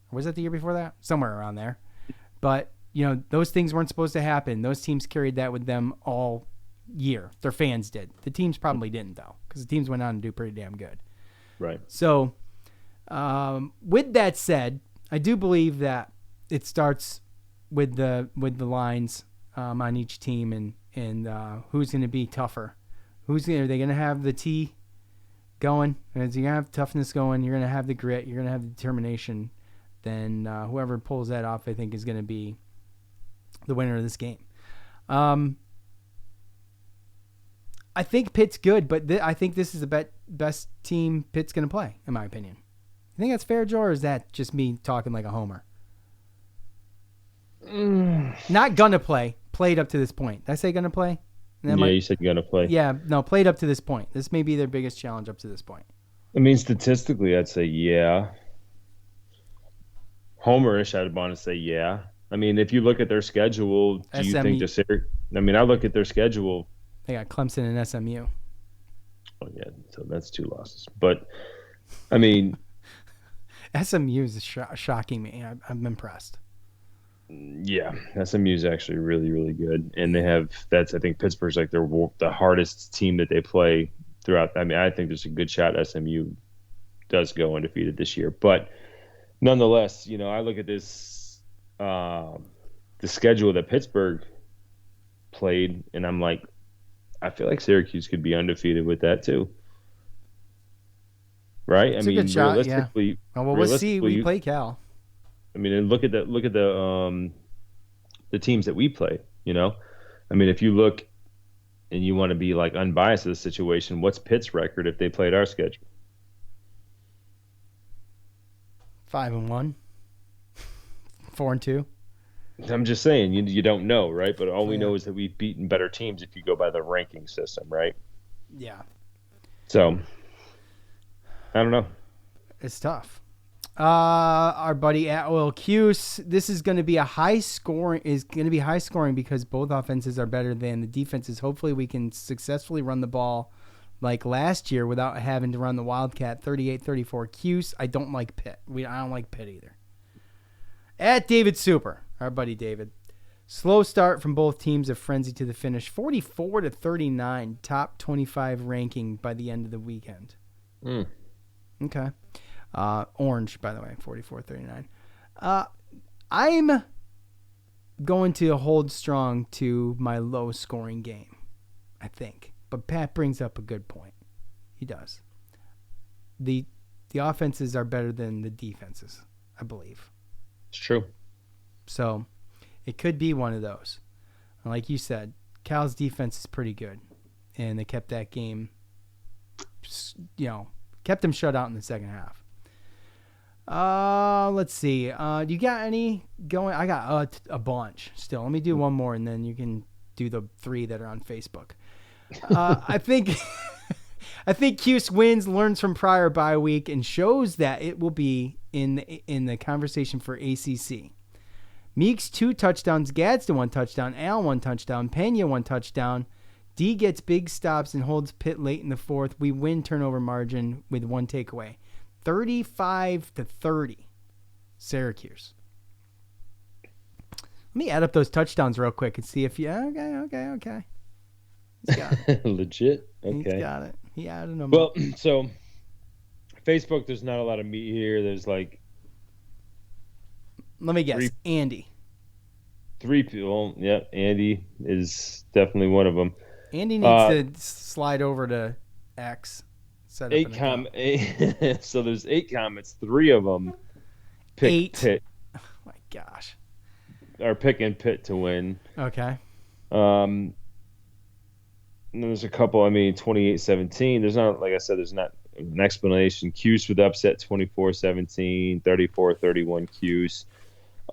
[SPEAKER 3] Or was that the year before that? Somewhere around there. But, those things weren't supposed to happen. Those teams carried that with them all year. Their fans did. The teams probably didn't, though, because the teams went on to do pretty damn good.
[SPEAKER 4] Right.
[SPEAKER 3] So, with that said, I do believe that it starts with the lines on each team and who's going to be tougher. Are they going to have the T going? Is you going to have toughness going? You're going to have the grit. You're going to have the determination. Then whoever pulls that off, I think, is going to be the winner of this game. I think Pitt's good, but I think this is the best team Pitt's going to play, in my opinion. You think that's fair, Joe, or is that just me talking like a homer? Not gonna play played up to this point. Did I say going to play?
[SPEAKER 4] You said going to play.
[SPEAKER 3] Yeah, no, played up to this point. This may be their biggest challenge up to this point.
[SPEAKER 4] I mean, statistically, I'd say yeah. Homerish, I'd want to say yeah. I mean, if you look at their schedule, do you think the Syracuse? I mean, I look at their schedule.
[SPEAKER 3] They got Clemson and SMU.
[SPEAKER 4] Oh yeah, so that's 2 losses. But I mean,
[SPEAKER 3] SMU is shocking me. I'm impressed.
[SPEAKER 4] Yeah, SMU is actually really, really good, and they have I think Pittsburgh's like the hardest team that they play throughout. I mean, I think there's a good shot SMU does go undefeated this year, but nonetheless, I look at this the schedule that Pittsburgh played, and I'm like, I feel like Syracuse could be undefeated with that too, right?
[SPEAKER 3] It's a good shot,
[SPEAKER 4] realistically,
[SPEAKER 3] yeah. Well, we'll see. We play Cal.
[SPEAKER 4] I mean, and look at the teams that we play. I mean, if you look and you want to be like unbiased to the situation, what's Pitt's record if they played our schedule?
[SPEAKER 3] 5-1, 4-2.
[SPEAKER 4] I'm just saying, you don't know, right? But all we know is that we've beaten better teams if you go by the ranking system, right?
[SPEAKER 3] Yeah.
[SPEAKER 4] So, I don't know.
[SPEAKER 3] It's tough. Our buddy Atwell Cuse. This is going to be high scoring because both offenses are better than the defenses. Hopefully, we can successfully run the ball like last year without having to run the Wildcat. 38-34 Cuse. I don't like Pitt. I don't like Pitt either. At David Super, our buddy David. Slow start from both teams, a frenzy to the finish. 44-39, top 25 ranking by the end of the weekend. Okay. Orange, by the way, 44-39. I'm going to hold strong to my low-scoring game, I think. But Pat brings up a good point. He does. The offenses are better than the defenses, I believe.
[SPEAKER 4] It's true.
[SPEAKER 3] So it could be one of those. Like you said, Cal's defense is pretty good, and they kept that game, kept them shut out in the second half. Let's see. Do you got any going? I got a bunch still. Let me do one more, and then you can do the 3 that are on Facebook. I think Cuse wins, learns from prior bye week, and shows that it will be in the conversation for ACC. Meeks 2 touchdowns, Gadsden 1 touchdown, Al 1 touchdown, Pena 1 touchdown. D gets big stops and holds Pitt late in the fourth. We win turnover margin with 1 takeaway. 35-30, Syracuse. Let me add up those touchdowns real quick and see if you. Okay. He's got it.
[SPEAKER 4] Legit. Okay.
[SPEAKER 3] He's got it. He added them.
[SPEAKER 4] Well, so Facebook, there's not a lot of meat here. There's like.
[SPEAKER 3] Let me guess. Andy.
[SPEAKER 4] 3 people. Yep. Andy is definitely one of them.
[SPEAKER 3] Andy needs to slide over to X.
[SPEAKER 4] 8 so there's 8 comments. 3 of them pick Pitt.
[SPEAKER 3] Oh my gosh.
[SPEAKER 4] Are picking Pitt to win.
[SPEAKER 3] Okay.
[SPEAKER 4] And there's a couple. 28-17. There's not, like I said, there's not an explanation. Cuse with upset 24-17, 34-31 Cuse.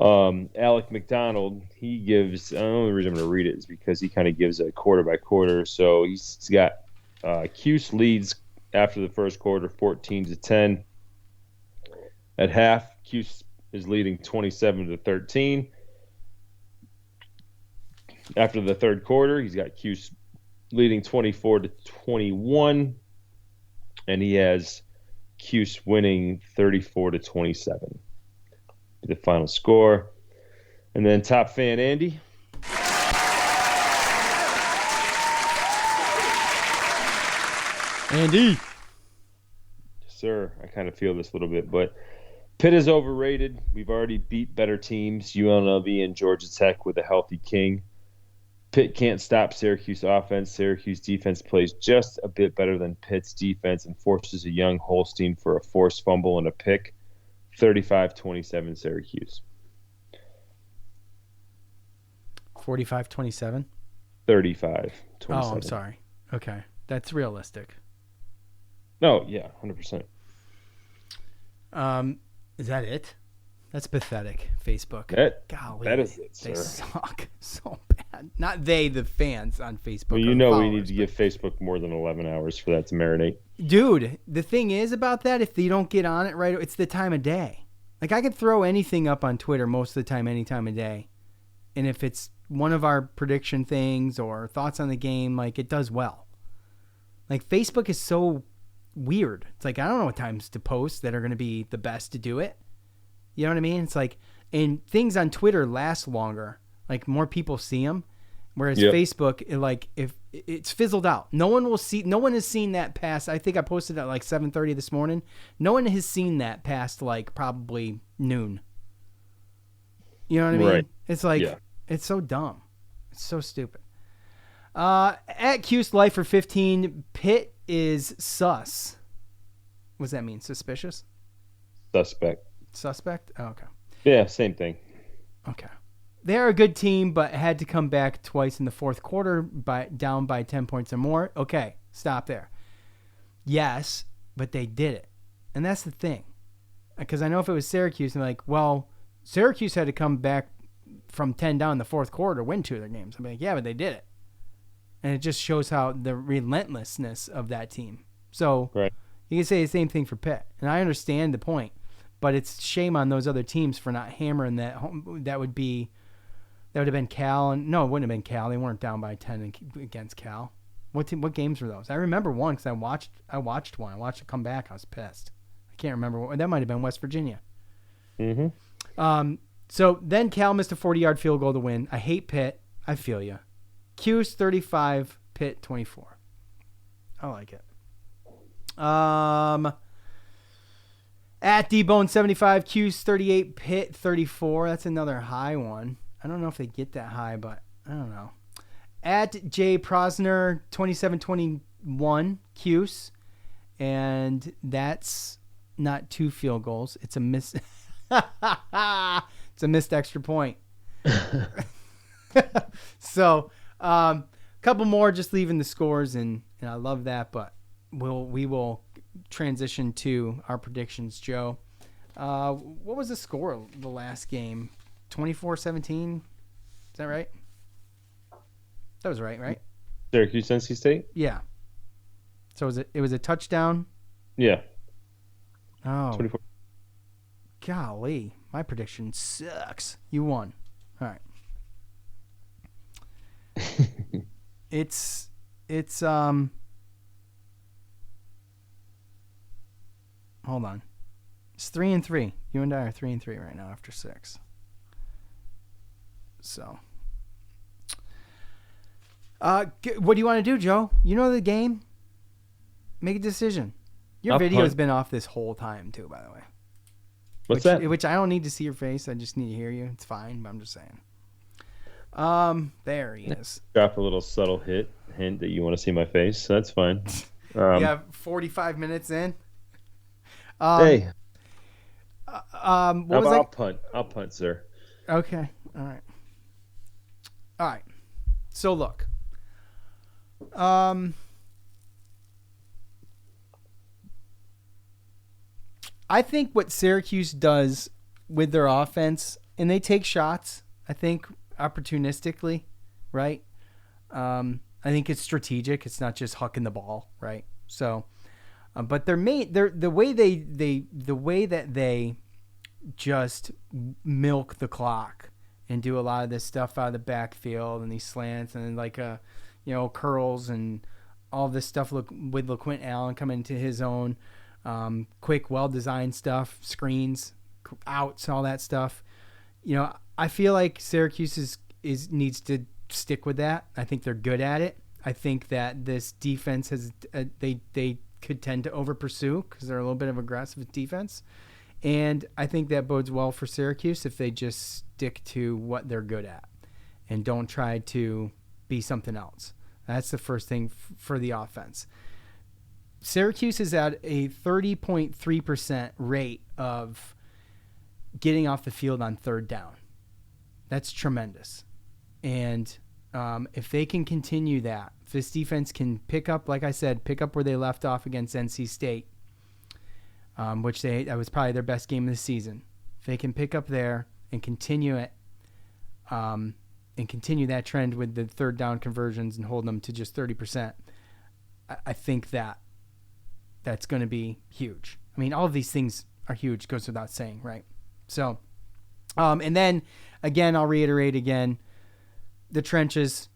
[SPEAKER 4] Alec McDonald, he gives. The only reason I'm going to read it is because he kind of gives a quarter by quarter. So he's got Cuse leads after the first quarter, 14-10. At half, Cuse is leading 27-13. After the third quarter, he's got Cuse leading 24-21, and he has Cuse winning 34-27. The final score. And then top fan Andy.
[SPEAKER 3] Andy.
[SPEAKER 4] Yes, sir. I kind of feel this a little bit, but Pitt is overrated. We've already beat better teams, UNLV and Georgia Tech with a healthy King. Pitt can't stop Syracuse offense. Syracuse defense plays just a bit better than Pitt's defense and forces a young Holstein for a forced fumble and a pick. 35-27 Syracuse.
[SPEAKER 3] 45-27?
[SPEAKER 4] 35-27.
[SPEAKER 3] Oh, I'm sorry. Okay. That's realistic.
[SPEAKER 4] No, yeah, 100%.
[SPEAKER 3] Is that it? That's pathetic, Facebook. Golly,
[SPEAKER 4] that is it,
[SPEAKER 3] they
[SPEAKER 4] sir.
[SPEAKER 3] suck so bad. Not they, the fans on Facebook.
[SPEAKER 4] Well, you know we need to give Facebook more than 11 hours for that to marinate.
[SPEAKER 3] Dude, the thing is about that, if you don't get on it right, it's the time of day. Like, I could throw anything up on Twitter most of the time, any time of day. And if it's one of our prediction things or thoughts on the game, like, it does well. Like, Facebook is so weird. It's like, I don't know what times to post that are going to be the best to do it. You know what I mean? It's like, and things on Twitter last longer. Like, more people see them. Whereas Facebook, if it's fizzled out, no one has seen that past. I think I posted at like 7:30 this morning. No one has seen that past like probably noon. You know what I mean?
[SPEAKER 4] Right.
[SPEAKER 3] It's like, it's so dumb. It's so stupid. At Cuse Life for 15, Pitt is sus. What does that mean? Suspicious? Suspect? Oh, okay.
[SPEAKER 4] Yeah, same thing.
[SPEAKER 3] Okay. They're a good team, but had to come back twice in the fourth quarter down by 10 points or more. Okay, stop there. Yes, but they did it. And that's the thing. Because I know if it was Syracuse, and like, well, Syracuse had to come back from 10 down in the fourth quarter to win 2 of their games. I'm like, yeah, but they did it. And it just shows how the relentlessness of that team. So you can say the same thing for Pitt. And I understand the point. But it's shame on those other teams for not hammering that home. That would have been Cal. And no, it wouldn't have been Cal. They weren't down by 10 against Cal. What games were those? I remember one because I watched one. I watched it come back. I was pissed. I can't remember. That might have been West Virginia.
[SPEAKER 4] Mm-hmm.
[SPEAKER 3] So then Cal missed a 40-yard field goal to win. I hate Pitt. I feel you. Cuse 35, Pitt 24. I like it. At D-Bone 75, Cuse 38, Pitt 34. That's another high one. I don't know if they get that high, but I don't know. At J. Prosner 27-21, Cuse. And that's not 2 field goals. It's a miss. It's a missed extra point. So, couple more just leaving the scores, and I love that, but we will transition to our predictions, Joe. What was the score of the last game? 24-17? Is that right? That was right?
[SPEAKER 4] Syracuse, NC State?
[SPEAKER 3] Yeah. So it was a touchdown?
[SPEAKER 4] Yeah.
[SPEAKER 3] Oh.
[SPEAKER 4] 24.
[SPEAKER 3] Golly. My prediction sucks. You won. All right. It's hold on. It's 3-3. You and I are 3-3 right now after 6. So, what do you want to do, Joe? You know the game. Make a decision. Your video has been off this whole time too, by the way.
[SPEAKER 4] What's that?
[SPEAKER 3] Which I don't need to see your face. I just need to hear you. It's fine, but I'm just saying. There he is.
[SPEAKER 4] Drop a little subtle hint that you want to see my face. So that's fine.
[SPEAKER 3] Yeah, 45 minutes in.
[SPEAKER 4] Hey.
[SPEAKER 3] I'll
[SPEAKER 4] punt. I'll punt, sir.
[SPEAKER 3] Okay. All right. So look. I think what Syracuse does with their offense, and they take shots, I think opportunistically, right? I think it's strategic. It's not just hucking the ball, right? So, but the way that they just milk the clock and do a lot of this stuff out of the backfield and these slants and like curls and all this stuff with LaQuint Allen coming into his own, quick, well-designed stuff, screens, outs, all that stuff. I feel like Syracuse needs to stick with that. I think they're good at it. I think that this defense has they could tend to over pursue because they're a little bit of aggressive defense, and I think that bodes well for Syracuse if they just stick to what they're good at and don't try to be something else. That's the first thing for the offense. Syracuse is at a 30.3% rate of getting off the field on third down. That's tremendous. And if they can continue that, if this defense can pick up, like I said, pick up where they left off against NC State, which that was probably their best game of the season. if they can pick up there and continue it, and continue that trend with the third down conversions and hold them to just 30%, I think that's going to be huge. I mean, all of these things are huge, goes without saying, right? So, and then again, I'll reiterate again, the trenches.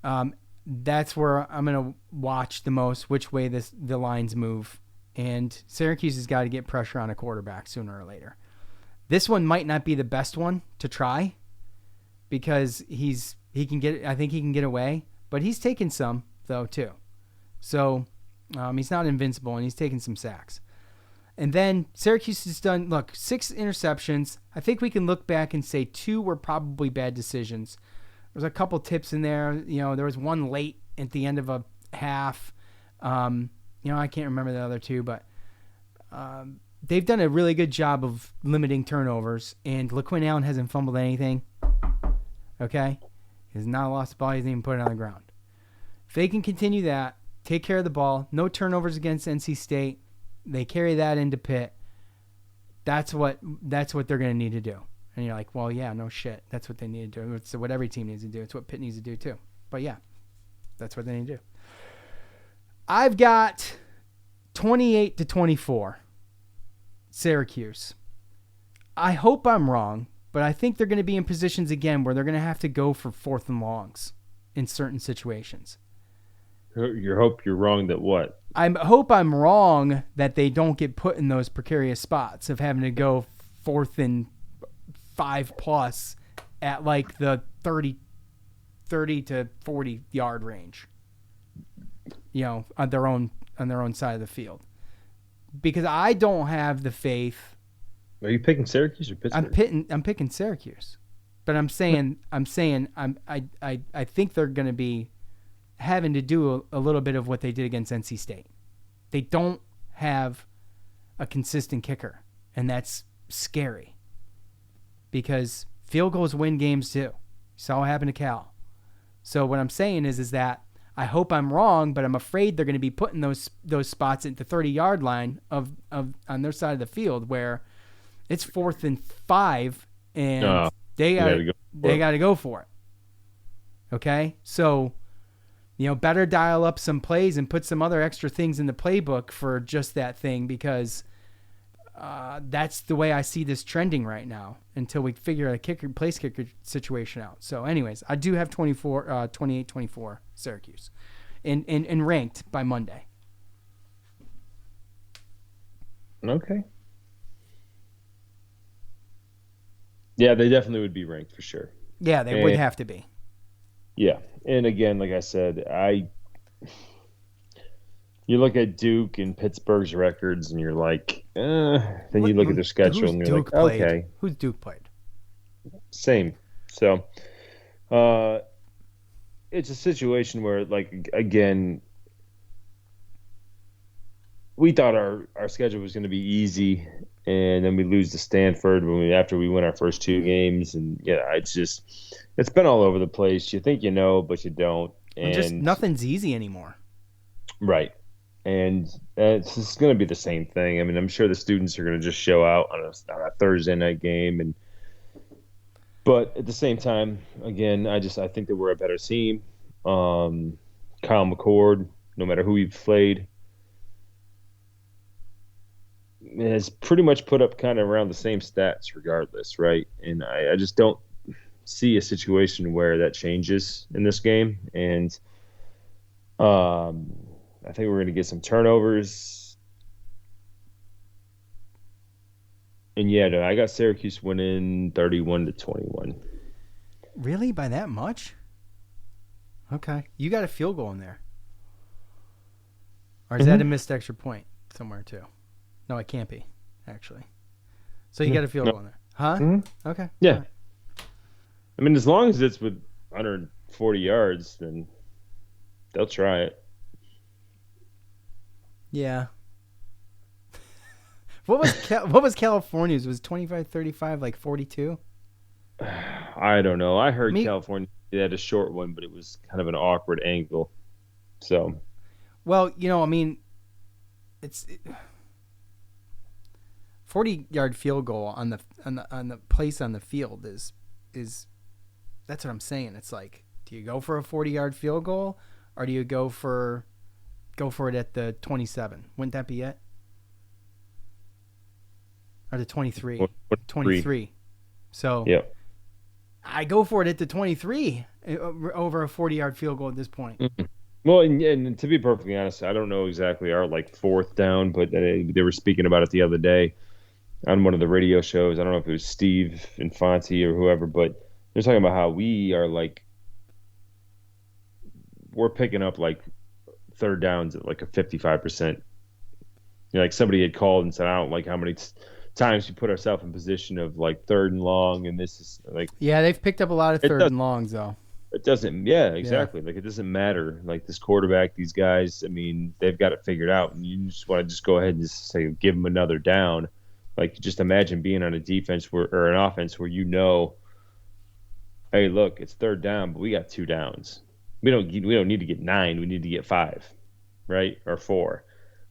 [SPEAKER 3] That's where I'm going to watch the most, which way the lines move. And Syracuse has got to get pressure on a quarterback sooner or later. This one might not be the best one to try because I think he can get away, but he's taken some though too. So he's not invincible, and he's taken some sacks. And then Syracuse has done, 6 interceptions. I think we can look back and say 2 were probably bad decisions. There's a couple tips in there. There was one late at the end of a half. I can't remember the other 2, but they've done a really good job of limiting turnovers. And LaQuinn Allen hasn't fumbled anything. Okay? He's not lost the ball. He hasn't even put it on the ground. If they can continue that, take care of the ball, no turnovers against NC State, they carry that into Pitt, that's what they're going to need to do. And you're like, well, yeah, no shit. That's what they need to do. It's what every team needs to do. It's what Pitt needs to do too. But yeah, that's what they need to do. I've got 28-24, Syracuse. I hope I'm wrong, but I think they're going to be in positions again where they're going to have to go for 4th and longs in certain situations.
[SPEAKER 4] You hope you're wrong that what?
[SPEAKER 3] I hope I'm wrong that they don't get put in those precarious spots of having to go 4th and 5+ at like the 30 to 40 yard range. On their own side of the field. Because I don't have the faith.
[SPEAKER 4] Are you picking Syracuse or Pittsburgh?
[SPEAKER 3] I'm picking Syracuse. But I think they're going to be having to do a little bit of what they did against NC State. They don't have a consistent kicker, and that's scary because field goals win games too. You saw what happened to Cal. So what I'm saying is that I hope I'm wrong, but I'm afraid they're going to be putting those spots at the 30-yard line of on their side of the field where it's 4th and 5, and they got to go for it. Okay, so better dial up some plays and put some other extra things in the playbook for just that thing because that's the way I see this trending right now until we figure a place kicker situation out. So anyways, I do have 28-24 Syracuse and ranked by Monday.
[SPEAKER 4] Okay. Yeah, they definitely would be ranked for sure.
[SPEAKER 3] Yeah, they would have to be.
[SPEAKER 4] Yeah. And again, like I said, you look at Duke and Pittsburgh's records, and you're like, then you look at their schedule, and you're
[SPEAKER 3] Duke
[SPEAKER 4] like,
[SPEAKER 3] played?
[SPEAKER 4] okay.
[SPEAKER 3] Who's Duke played?
[SPEAKER 4] Same. So, it's a situation where, like, again, we thought our schedule was going to be easy, and then we lose to Stanford after we win our first 2 games, and yeah, it's been all over the place. You think but you don't, and
[SPEAKER 3] just nothing's easy anymore.
[SPEAKER 4] Right. And it's going to be the same thing. I mean, I'm sure the students are going to just show out on a Thursday night game, but at the same time, again, I think that we're a better team. Kyle McCord, no matter who we've played, has pretty much put up kind of around the same stats regardless, right? And I just don't see a situation where that changes in this game. And I think we're going to get some turnovers. And yeah, I got Syracuse winning 31-21.
[SPEAKER 3] Really? By that much? Okay. You got a field goal in there. Or is that a missed extra point somewhere too? No, it can't be, actually. So you got a field goal in there. Huh?
[SPEAKER 4] Mm-hmm.
[SPEAKER 3] Okay.
[SPEAKER 4] Yeah.
[SPEAKER 3] Right.
[SPEAKER 4] I mean, as long as it's with 140 yards, then they'll try it.
[SPEAKER 3] Yeah. What was California's? Was 25-35 like 42?
[SPEAKER 4] I don't know. I heard California had a short one, but it was kind of an awkward angle. So,
[SPEAKER 3] well, I mean, 40-yard field goal on the place on the field is that's what I'm saying. It's like, do you go for a 40-yard field goal or do you go for it at the 27? Wouldn't that be it? Or the 23? 23. So
[SPEAKER 4] yeah.
[SPEAKER 3] I go for it at the 23 over a 40-yard field goal at this point.
[SPEAKER 4] Mm-hmm. Well, and to be perfectly honest, I don't know exactly our fourth down, but they were speaking about it the other day on one of the radio shows. I don't know if it was Steve Infanti or whoever, but they're talking about how we are we're picking up third downs at a 55%. Somebody had called and said, I don't like how many times we put ourselves in position of third and long, and this is
[SPEAKER 3] yeah, they've picked up a lot of third and longs though.
[SPEAKER 4] It doesn't, yeah, exactly. Yeah. It doesn't matter. This quarterback, these guys, I mean, they've got it figured out, and you just want to just go ahead and just say, give them another down. Just imagine being on a defense or an offense where hey, look, it's third down, but we got 2 downs. We don't need to get 9. We need to get 5, right, or 4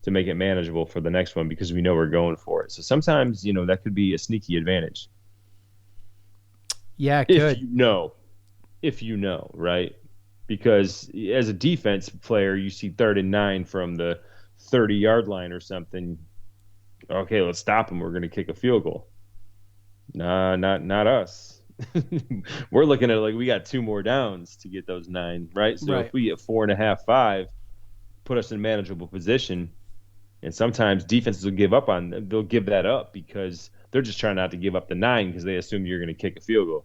[SPEAKER 4] to make it manageable for the next one because we know we're going for it. So sometimes, that could be a sneaky advantage.
[SPEAKER 3] Yeah, it could.
[SPEAKER 4] If you know, right? Because as a defense player, you see 3rd and 9 from the 30-yard line or something. Okay, let's stop them. We're going to kick a field goal. Nah, not us. We're looking at we got 2 more downs to get those 9, right? So if we get 4.5, 5, put us in manageable position. And sometimes defenses will give up on them. They'll give that up because they're just trying not to give up the 9 because they assume you're going to kick a field goal.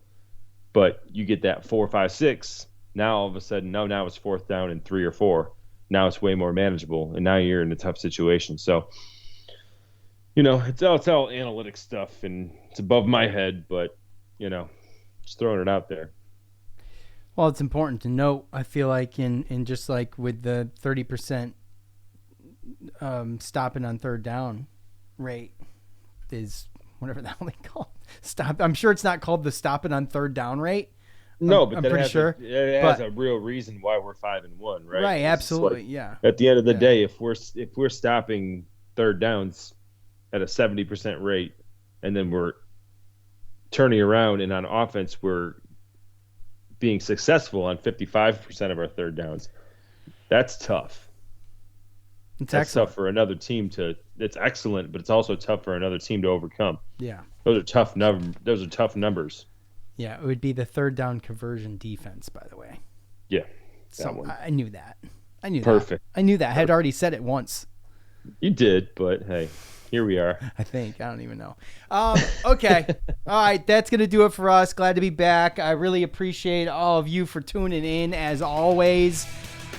[SPEAKER 4] But you get that 4, 5, 6. Now all of a sudden, now it's 4th down and 3 or 4. Now it's way more manageable, and now you're in a tough situation. So, it's all analytic stuff, and it's above my head. But just throwing it out there.
[SPEAKER 3] Well, it's important to note. I feel like in just with the 30% stopping on third down rate is whatever the hell they call it. Stop. I'm sure it's not called the stopping on third down rate.
[SPEAKER 4] No, but
[SPEAKER 3] I'm pretty sure
[SPEAKER 4] it has a real reason why we're 5-1, right?
[SPEAKER 3] Right, absolutely, yeah.
[SPEAKER 4] At the end of the day, if we're stopping third downs at a 70% rate, and then we're turning around and on offense we're being successful on 55% of our third downs, that's tough. That's tough for another team it's excellent, but it's also tough for another team to overcome.
[SPEAKER 3] Yeah.
[SPEAKER 4] Those are tough numbers.
[SPEAKER 3] Yeah, it would be the third down conversion defense, by the way.
[SPEAKER 4] Yeah.
[SPEAKER 3] So I knew that.
[SPEAKER 4] Perfect.
[SPEAKER 3] I knew that. I had already said it once.
[SPEAKER 4] You did, but hey, here we are.
[SPEAKER 3] I think. I don't even know. Okay. All right. That's going to do it for us. Glad to be back. I really appreciate all of you for tuning in as always.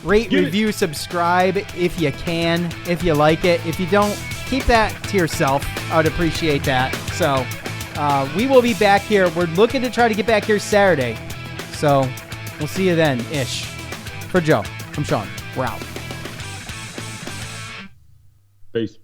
[SPEAKER 3] Rate, review, subscribe if you can, if you like it. If you don't, keep that to yourself. I would appreciate that. So we will be back here. We're looking to try to get back here Saturday. So we'll see you then-ish. For Joe, I'm Sean. We're out.
[SPEAKER 4] Peace.